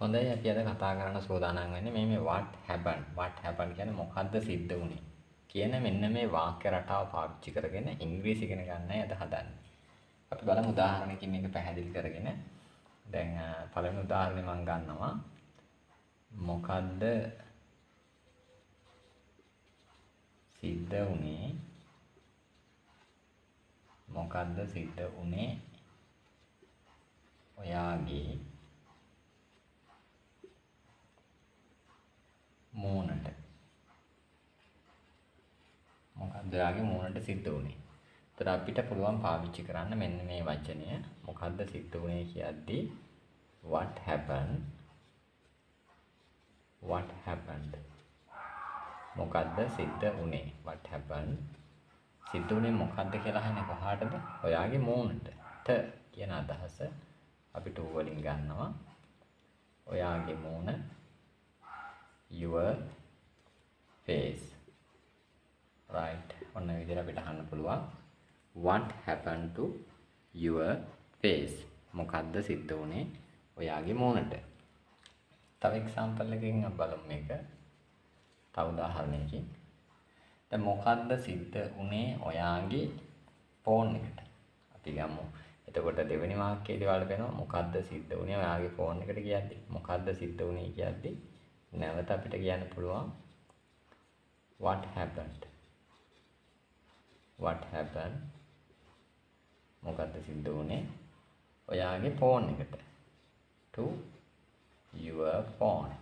හොඳයි අපි අද කතා කරන්න සූදානම් වෙන්නේ මේ what happened කියන්නේ මොකද්ද සිද්ධ වුනේ කියන මෙන්න මේ වාක්‍ය රටාව පාවිච්චි කරගෙන ඉංග්‍රීසි ඉගෙන ගන්නයි අද හදන්නේ. අපි බලමු උදාහරණයකින් මේක පැහැදිලි කරගෙන. දැන් පළවෙනි උදාහරණය මම ගන්නවා. මොකද්ද සිද්ධ වුනේ? මොකද්ද සිද්ධ වුනේ ඔයාගේ මූණට? මොකක්ද ඔයාගේ මූණට සිද්ධ වුනේ? ඒතර අපිට පුළුවන් පාවිච්චි කරන්න මෙන්න මේ වචනය. මොකක්ද සිද්ධ වුනේ කියද්දී what happened මොකක්ද සිද්ධ වුනේ? what happened සිද්ධ වුනේ මොකක්ද කියලා අහන්නේ කොහාටද? ඔයාගේ මූණට. ත කියන අදහස අපි ටූ වලින් ගන්නවා. ඔයාගේ මූණ your face, right? ඔන්න විදිහට අපිට අහන්න පුළුවන් what happened to your face? මොකද්ද සිද්ධ වුනේ ඔයාගේ මූණට? තව එක්සැම්පල් එකකින් අපි බලමු මේක. තව උදාහරණයකින්. දැන් මොකද්ද සිද්ධ වුනේ ඔයාගේ ෆෝන් එකට? අපි ගමු. එතකොට දෙවෙනි වාක්‍යයේදී වල වෙනවා මොකද්ද සිද්ධ වුනේ ඔයාගේ ෆෝන් එකට කියද්දි. මොකද්ද සිද්ධ වුනේ කියද්දි නැවත අපිට කියන්න පුළුවන් what happened මොකද්ද සිද්ධ වුනේ ඔයාගේ ෆෝන් එකට? to your phone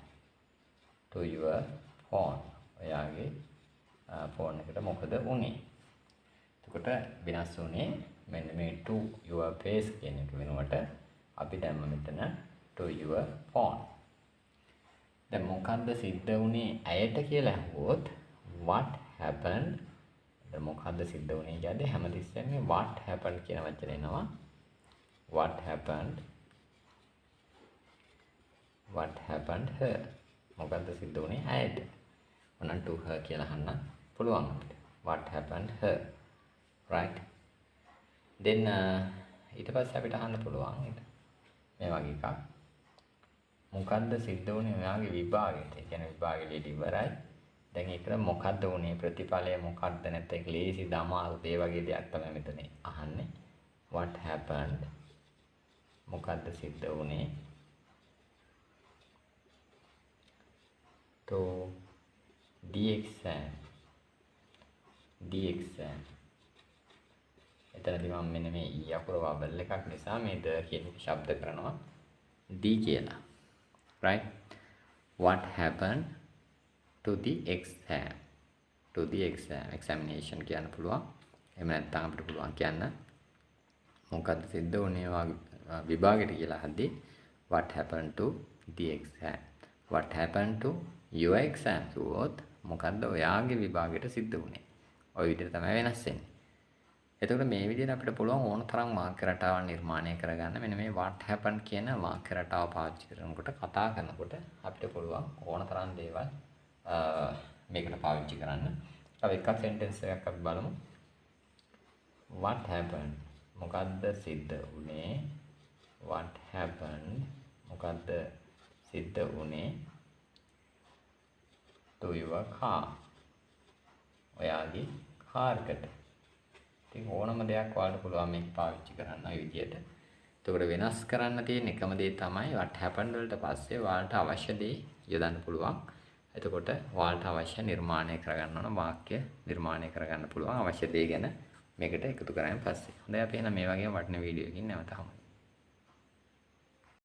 ඔයාගේ ෆෝන් එකට මොකද වුනේ? එතකොට වෙනස් වුනේ මෙන්න මේ to your face කියන එක වෙනුවට අපි දැම්ම මෙතන to your phone. දැන් මොකද්ද සිද්ධ වුනේ ඇයට කියලා අහුවොත් what happened? දැන් මොකද්ද සිද්ධ වුනේ කියද්දී හැමතිස්සෙම මේ what happened කියන වචනේ එනවා. what happened her? මොකද්ද සිද්ධ වුනේ ඇයට? ඔන්න to her කියලා අහන්න පුළුවන් අපිට. what happened her, right? then ඊට පස්සේ අපිට අහන්න පුළුවන් මේ වගේ එකක්. මොකද්ද සිද්ධ වුනේ ඔයාගේ විභාගෙට? ඒ කියන්නේ විභාගෙ ලියලා ඉවරයි. දැන් ඒකට මොකද්ද වුනේ? ප්‍රතිඵලය මොකද්ද? නැත්නම් ඒක ලේසි දමාරු ඒ වගේ දෙයක් තමයි මෙතන අහන්නේ. what happened? මොකද්ද සිද්ධ වුනේ to the exam? එතනදී මම මෙන්න මේ ඊ අකුර වවල් එකක් නිසා මේ ද කියන ශබ්ද කරනවා d කියලා. right? what happened to the examination කියන්න පුළුවන්. එහෙම නැත්නම් අපිට පුළුවන් කියන්න මොකද්ද සිද්ධ වුනේ විභාගෙට කියලා අහද්දී what happened to the exam? what happened to your exam? කිව්වොත් මොකද්ද ඔයාගේ විභාගෙට සිද්ධ වුනේ? ওই විදිහට තමයි වෙනස් වෙන්නේ. එතකොට මේ විදිහට අපිට පුළුවන් ඕන තරම් වාක්‍ය රටාවක් නිර්මාණය කරගන්න. මෙන්න මේ what happened කියන වාක්‍ය රටාව පාවිච්චි කරනකොට කතා කරනකොට අපිට පුළුවන් ඕන තරම් දේවල් මේකට පාවිච්චි කරන්න. තව එකක් සෙන්ටෙන්ස් එකක් අපි බලමු. what happened මොකද්ද සිද්ධ වුනේ? what happened මොකද්ද සිද්ධ වුනේ to your car? ඔයාගේ කාර් එකට. ඉතින් ඕනම දෙයක් ඔයාලට පුළුවන් මේක පාවිච්චි කරන්න ওই විදියට. එතකොට වෙනස් කරන්න තියෙන එකම දේ තමයි what happened වලට පස්සේ ඔයාලට අවශ්‍ය දේ යොදන්න පුළුවන්. එතකොට ඔයාලට අවශ්‍ය නිර්මාණය කරගන්න ඕන වාක්‍ය නිර්මාණය කරගන්න පුළුවන් අවශ්‍ය දේ ගැන මේකට එකතු කරායින් පස්සේ. හොඳයි අපි එහෙනම් මේ වගේම වටින වීඩියෝ එකකින් නැවත හමු.